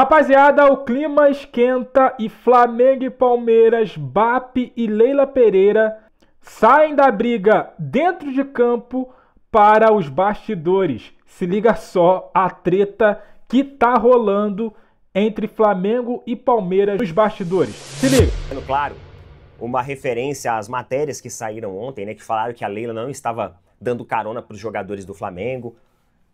Rapaziada, o clima esquenta e Flamengo e Palmeiras, BAP e Leila Pereira saem da briga dentro de campo para os bastidores. Se liga só a treta que tá rolando entre Flamengo e Palmeiras nos bastidores. Se liga. Claro, uma referência às matérias que saíram ontem, né, que falaram que a Leila não estava dando carona para os jogadores do Flamengo.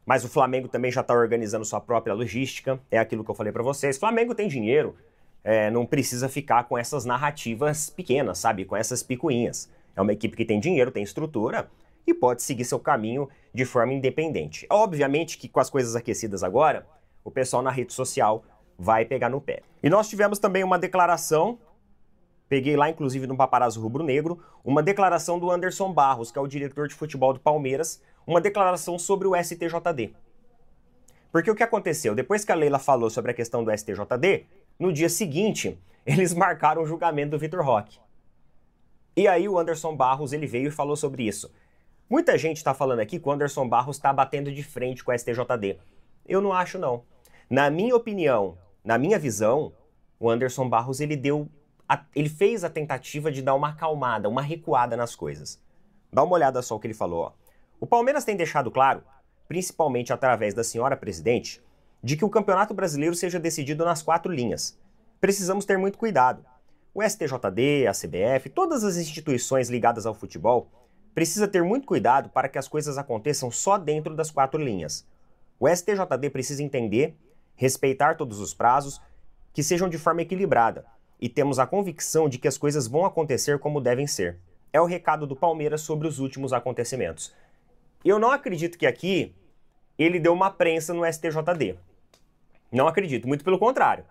Mas o Flamengo também já está organizando sua própria logística, é aquilo que eu falei para vocês. Flamengo tem dinheiro, não precisa ficar com essas narrativas pequenas, sabe? Com essas picuinhas. É uma equipe que tem dinheiro, tem estrutura e pode seguir seu caminho de forma independente. Obviamente que com as coisas aquecidas agora, o pessoal na rede social vai pegar no pé. E nós tivemos também uma declaração, peguei lá inclusive no Paparazzo Rubro-Negro, uma declaração do Anderson Barros, que é o diretor de futebol do Palmeiras, uma declaração sobre o STJD. Porque o que aconteceu? Depois que a Leila falou sobre a questão do STJD, no dia seguinte, eles marcaram o julgamento do Vitor Roque. E aí o Anderson Barros, ele veio e falou sobre isso. Muita gente está falando aqui que o Anderson Barros está batendo de frente com o STJD. Eu não acho, não. Na minha opinião, na minha visão, o Anderson Barros, ele fez a tentativa de dar uma acalmada, uma recuada nas coisas. Dá uma olhada só o que ele falou, ó. O Palmeiras tem deixado claro, principalmente através da senhora presidente, de que o Campeonato Brasileiro seja decidido nas 4 linhas. Precisamos ter muito cuidado. O STJD, a CBF, todas as instituições ligadas ao futebol, precisa ter muito cuidado para que as coisas aconteçam só dentro das 4 linhas. O STJD precisa entender, respeitar todos os prazos, que sejam de forma equilibrada, e temos a convicção de que as coisas vão acontecer como devem ser. É o recado do Palmeiras sobre os últimos acontecimentos. Eu não acredito que aqui ele deu uma prensa no STJD. Não acredito, muito pelo contrário.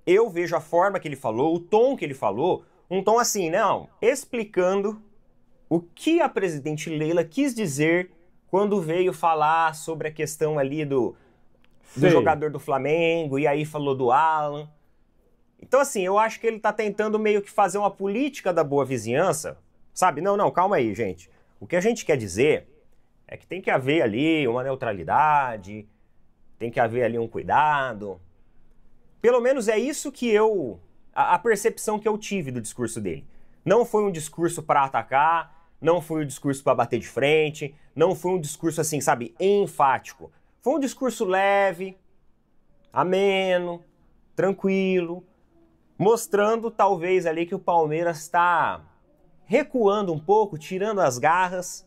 Eu vejo a forma que ele falou, o tom que ele falou, um tom assim, não, explicando o que a presidente Leila quis dizer quando veio falar sobre a questão ali do jogador do Flamengo, e aí falou do Alan. Então assim, eu acho que ele tá tentando meio que fazer uma política da boa vizinhança, sabe? Não, calma aí, gente. O que a gente quer dizer é que tem que haver ali uma neutralidade, tem que haver ali um cuidado. Pelo menos é isso que a percepção que eu tive do discurso dele. Não foi um discurso para atacar, não foi um discurso para bater de frente, não foi um discurso assim, sabe, enfático. Foi um discurso leve, ameno, tranquilo, mostrando talvez ali que o Palmeiras está recuando um pouco, tirando as garras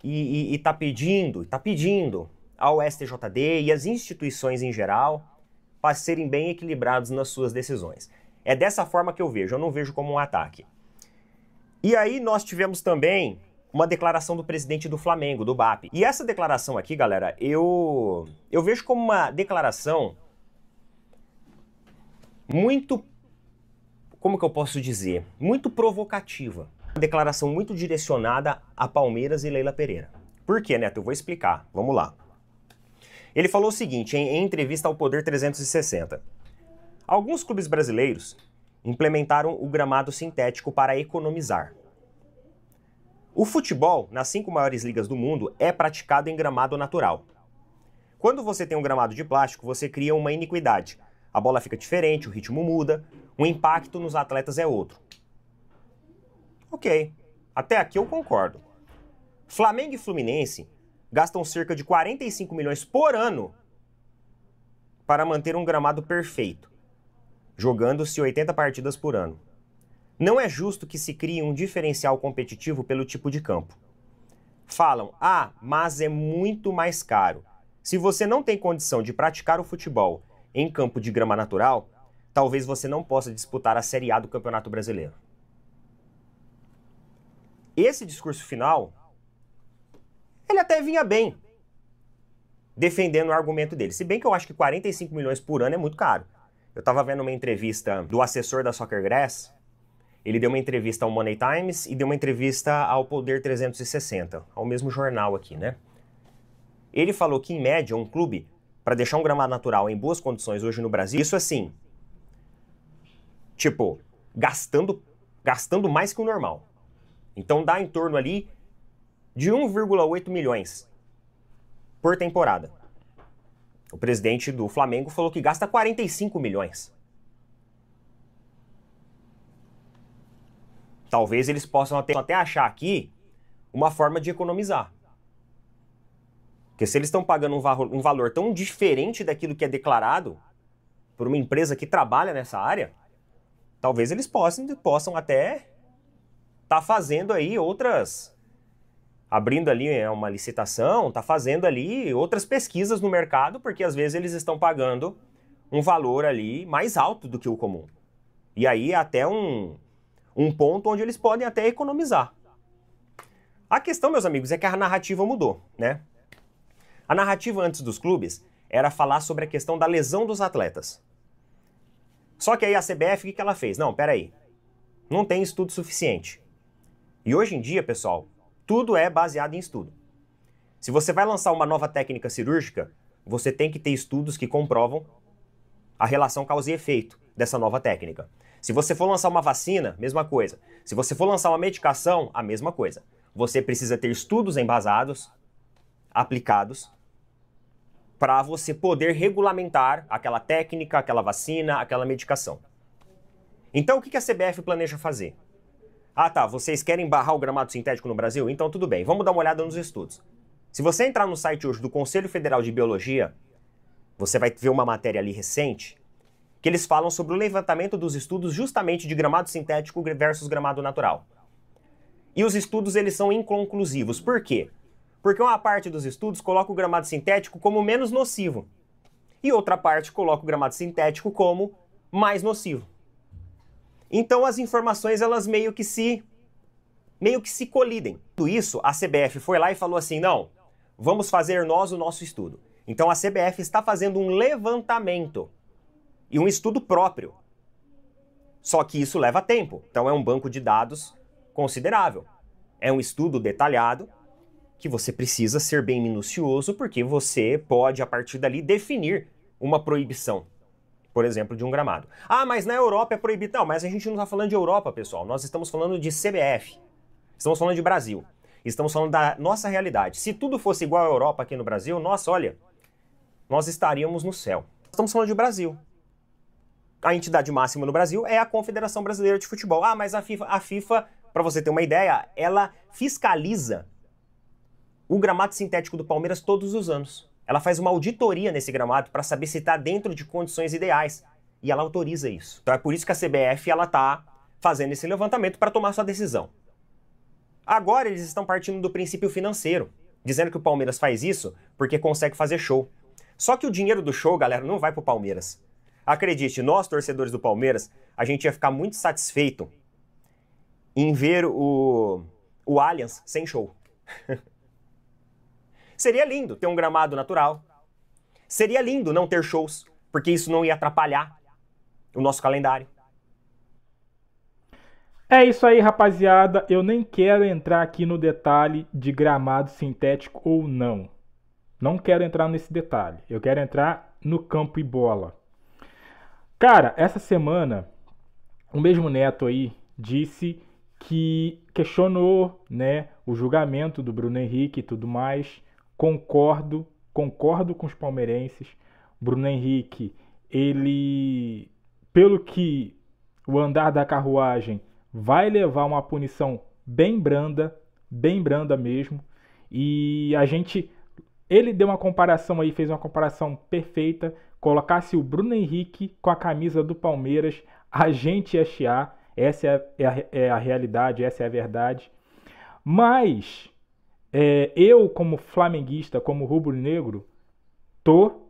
e tá pedindo ao STJD e às instituições em geral para serem bem equilibrados nas suas decisões. É dessa forma que eu vejo, eu não vejo como um ataque. E aí nós tivemos também uma declaração do presidente do Flamengo, do BAP. E essa declaração aqui, galera, eu vejo como uma declaração muito, como que eu posso dizer, muito provocativa. Uma declaração muito direcionada a Palmeiras e Leila Pereira. Por quê, Neto? Eu vou explicar. Vamos lá. Ele falou o seguinte, em entrevista ao Poder 360. Alguns clubes brasileiros implementaram o gramado sintético para economizar. O futebol, nas 5 maiores ligas do mundo, é praticado em gramado natural. Quando você tem um gramado de plástico, você cria uma iniquidade. A bola fica diferente, o ritmo muda, o impacto nos atletas é outro. Ok, até aqui eu concordo. Flamengo e Fluminense gastam cerca de 45 milhões por ano para manter um gramado perfeito, jogando-se 80 partidas por ano. Não é justo que se crie um diferencial competitivo pelo tipo de campo. Falam, mas é muito mais caro. Se você não tem condição de praticar o futebol em campo de grama natural, talvez você não possa disputar a Série A do Campeonato Brasileiro. Esse discurso final, ele até vinha bem, defendendo o argumento dele. Se bem que eu acho que 45 milhões por ano é muito caro. Eu estava vendo uma entrevista do assessor da Soccer Grass, ele deu uma entrevista ao Money Times e deu uma entrevista ao Poder 360, ao mesmo jornal aqui, né? Ele falou que, em média, um clube, para deixar um gramado natural em boas condições hoje no Brasil, isso assim, tipo, gastando mais que o normal. Então dá em torno ali de 1,8 milhões por temporada. O presidente do Flamengo falou que gasta 45 milhões. Talvez eles possam até achar aqui uma forma de economizar. Porque se eles estão pagando um valor tão diferente daquilo que é declarado por uma empresa que trabalha nessa área, talvez eles possam até estar fazendo aí outras... abrindo ali uma licitação, tá fazendo ali outras pesquisas no mercado, porque às vezes eles estão pagando um valor ali mais alto do que o comum. E aí é até um ponto onde eles podem até economizar. A questão, meus amigos, é que a narrativa mudou, né? A narrativa antes dos clubes era falar sobre a questão da lesão dos atletas. Só que aí a CBF, o que ela fez? Não, peraí, não tem estudo suficiente. E hoje em dia, pessoal, tudo é baseado em estudo. Se você vai lançar uma nova técnica cirúrgica, você tem que ter estudos que comprovam a relação causa e efeito dessa nova técnica. Se você for lançar uma vacina, mesma coisa. Se você for lançar uma medicação, a mesma coisa. Você precisa ter estudos embasados, aplicados, para você poder regulamentar aquela técnica, aquela vacina, aquela medicação. Então, o que a CBF planeja fazer? Ah, tá, vocês querem barrar o gramado sintético no Brasil? Então tudo bem, vamos dar uma olhada nos estudos. Se você entrar no site hoje do Conselho Federal de Biologia, você vai ver uma matéria ali recente, que eles falam sobre o levantamento dos estudos justamente de gramado sintético versus gramado natural. E os estudos, eles são inconclusivos. Por quê? Porque uma parte dos estudos coloca o gramado sintético como menos nocivo, e outra parte coloca o gramado sintético como mais nocivo. Então as informações, elas meio que se colidem. Tudo isso, a CBF foi lá e falou assim, não, vamos fazer nós o nosso estudo. Então a CBF está fazendo um levantamento e um estudo próprio. Só que isso leva tempo. Então é um banco de dados considerável. É um estudo detalhado que você precisa ser bem minucioso, porque você pode, a partir dali, definir uma proibição, por exemplo, de um gramado. Ah, mas na Europa é proibido. Não, mas a gente não está falando de Europa, pessoal. Nós estamos falando de CBF. Estamos falando de Brasil. Estamos falando da nossa realidade. Se tudo fosse igual à Europa aqui no Brasil, nossa, olha, nós estaríamos no céu. Estamos falando de Brasil. A entidade máxima no Brasil é a Confederação Brasileira de Futebol. Ah, mas a FIFA, para você ter uma ideia, ela fiscaliza o gramado sintético do Palmeiras todos os anos. Ela faz uma auditoria nesse gramado para saber se está dentro de condições ideais. E ela autoriza isso. Então é por isso que a CBF está fazendo esse levantamento para tomar sua decisão. Agora eles estão partindo do princípio financeiro, dizendo que o Palmeiras faz isso porque consegue fazer show. Só que o dinheiro do show, galera, não vai pro Palmeiras. Acredite, nós, torcedores do Palmeiras, a gente ia ficar muito satisfeito em ver o Allianz sem show. Seria lindo ter um gramado natural. Seria lindo não ter shows, porque isso não ia atrapalhar o nosso calendário. É isso aí, rapaziada. Eu nem quero entrar aqui no detalhe de gramado sintético ou não. Não quero entrar nesse detalhe. Eu quero entrar no campo e bola. Cara, essa semana, o mesmo Neto aí disse que questionou, né, o julgamento do Bruno Henrique e tudo mais. Concordo com os palmeirenses. Bruno Henrique, ele, pelo que o andar da carruagem, vai levar uma punição bem branda mesmo. E ele deu uma comparação aí, fez uma comparação perfeita. Colocasse o Bruno Henrique com a camisa do Palmeiras, a gente ia chiar. Essa é a realidade, essa é a verdade. Mas eu, como flamenguista, como rubro-negro, tô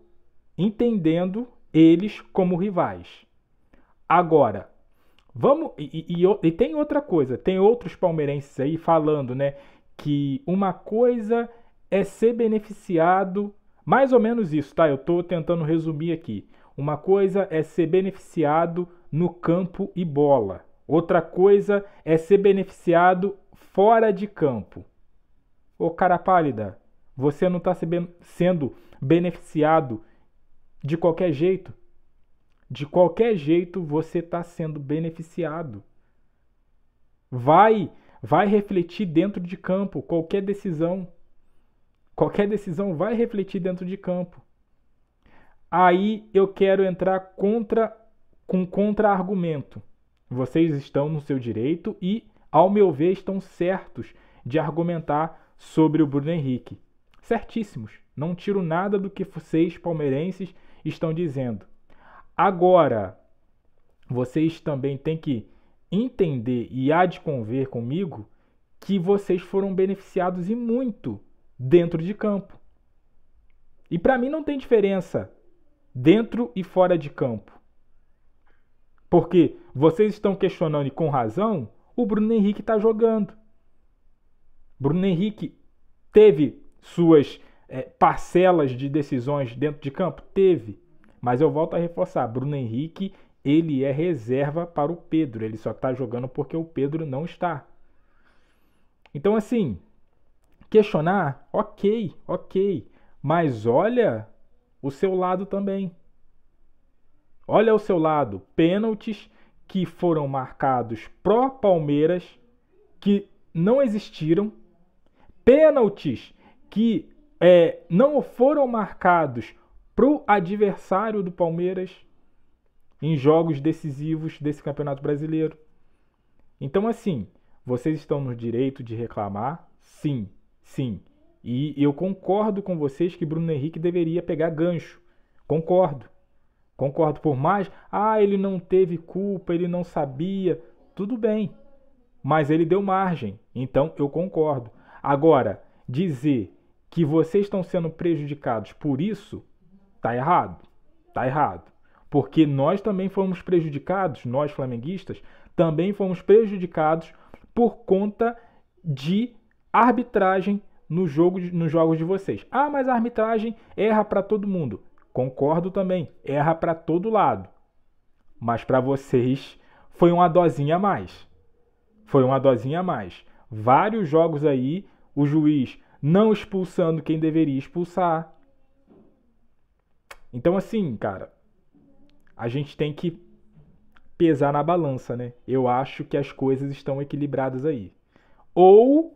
entendendo eles como rivais. Agora, vamos... E tem outra coisa, tem outros palmeirenses aí falando, né, que uma coisa é ser beneficiado... Mais ou menos isso, tá? Eu tô tentando resumir aqui. Uma coisa é ser beneficiado no campo e bola. Outra coisa é ser beneficiado fora de campo. Ô cara pálida, você não está sendo beneficiado de qualquer jeito. De qualquer jeito você está sendo beneficiado. Vai refletir dentro de campo qualquer decisão. Qualquer decisão vai refletir dentro de campo. Aí eu quero entrar com contra-argumento. Vocês estão no seu direito e, ao meu ver, estão certos de argumentar sobre o Bruno Henrique. Certíssimos. Não tiro nada do que vocês, palmeirenses, estão dizendo. Agora, vocês também têm que entender e há de conver comigo que vocês foram beneficiados e muito dentro de campo. E para mim não tem diferença dentro e fora de campo. Porque vocês estão questionando e com razão, o Bruno Henrique está jogando. Bruno Henrique teve suas parcelas de decisões dentro de campo? Teve. Mas eu volto a reforçar, Bruno Henrique, ele é reserva para o Pedro. Ele só está jogando porque o Pedro não está. Então, assim, questionar, ok. Mas olha o seu lado também. Olha o seu lado. Pênaltis que foram marcados pró Palmeiras, que não existiram. Pênaltis que não foram marcados pro adversário do Palmeiras em jogos decisivos desse Campeonato Brasileiro. Então, assim, vocês estão no direito de reclamar? Sim. E eu concordo com vocês que Bruno Henrique deveria pegar gancho. Concordo. Por mais, ele não teve culpa, ele não sabia. Tudo bem. Mas ele deu margem. Então, eu concordo. Agora, dizer que vocês estão sendo prejudicados por isso, tá errado. Porque nós também fomos prejudicados, nós flamenguistas, também fomos prejudicados por conta de arbitragem nos jogos de vocês. Mas a arbitragem erra para todo mundo. Concordo também, erra para todo lado. Mas para vocês foi uma dosinha a mais. Vários jogos aí, o juiz não expulsando quem deveria expulsar. Então, assim, cara, a gente tem que pesar na balança, né? Eu acho que as coisas estão equilibradas aí. Ou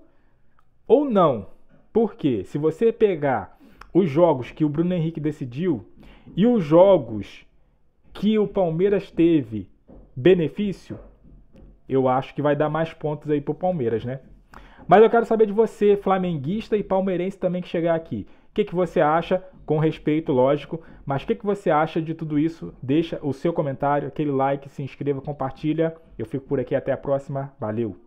não. Por quê? Se você pegar os jogos que o Bruno Henrique decidiu e os jogos que o Palmeiras teve benefício, eu acho que vai dar mais pontos aí pro Palmeiras, né? Mas eu quero saber de você, flamenguista e palmeirense também que chegar aqui. O que você acha, com respeito, lógico, mas o que você acha de tudo isso? Deixa o seu comentário, aquele like, se inscreva, compartilha. Eu fico por aqui, até a próxima. Valeu!